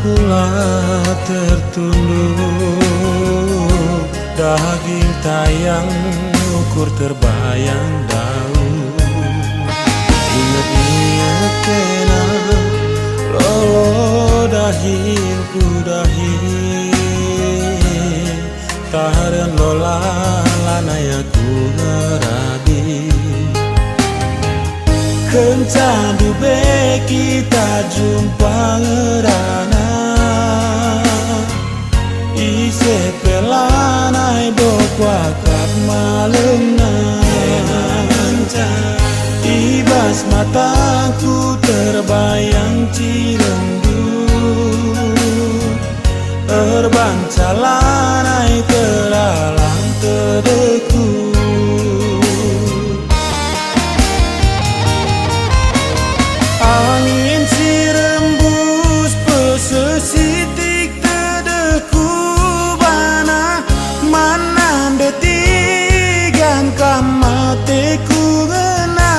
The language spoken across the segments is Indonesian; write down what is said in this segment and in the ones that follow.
kula tertunduk, daging tayang ukur terbayang daun. Ingat-ingat kena lolo dahin ku dahin, taharan lola lanaya ku ngerabi. Kencandu be kita jumpa ngerana, ise pelanai bokwakat malemna. Ibas mataku terbayang Cirembu, erban calanai teralang terdeku. Angin Cirembus pesesitik terdeku bana, mana detigan kamateku ngena.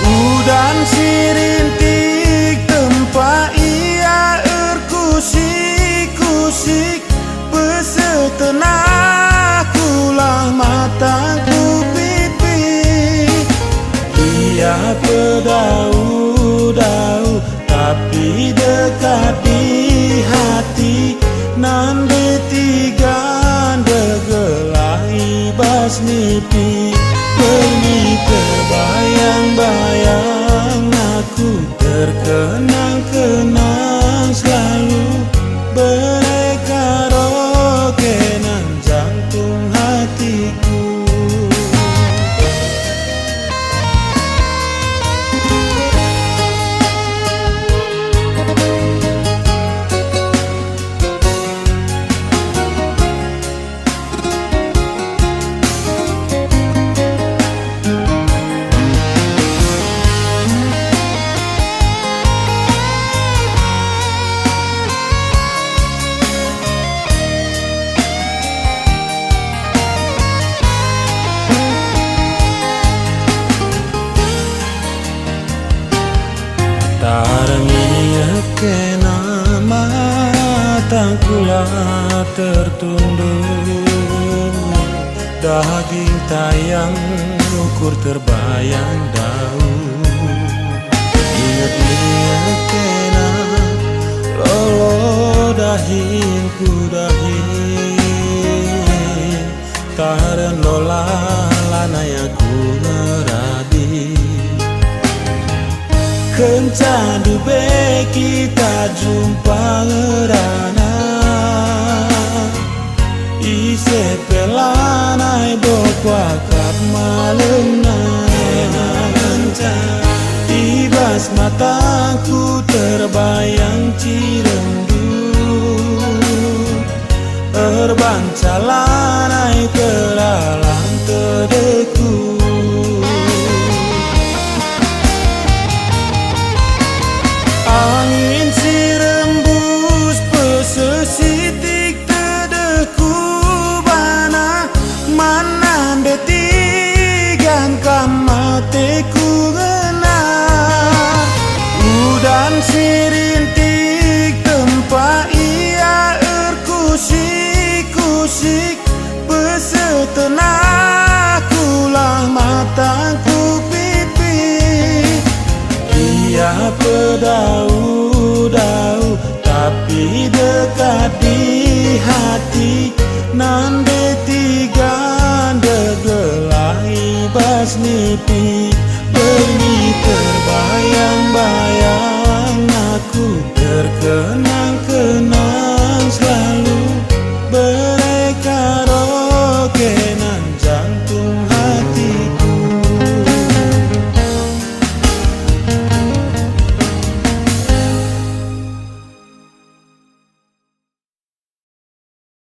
Udan sirintik tempa ia erkusik-kusik, pesetenah kulah mataku pipi. Ia pedau-dau tapi dekat di hati, nan detigan degelah ibas nipi. Pergi terbayang-bayang, aku terkenang-kenang selalu. Mereka rokenan jantung hatiku. Tarmiak kena matang kula tertunduk, daging tayang ukur terbayang daun. Ingat-ingat kena lolo dahin ku dahin, taharan lola lanaya ku ngerabi. Kencandu be kita jumpa ngerana, ise pelanai bokwakat malemna. Ibas mataku terbayang Cirembu, erban calanai teralang terdeku. Angin Cirembus pesesitik terdeku bana, mana detigan kamateku ngena. Udan sirintik tempa ia erkusik-kusik, pesetenah kulah mataku pipi. Ia pedau-dau tapi dekat di hati, nan detigan degelah ibas nipi. Pergi terbayang-bayang,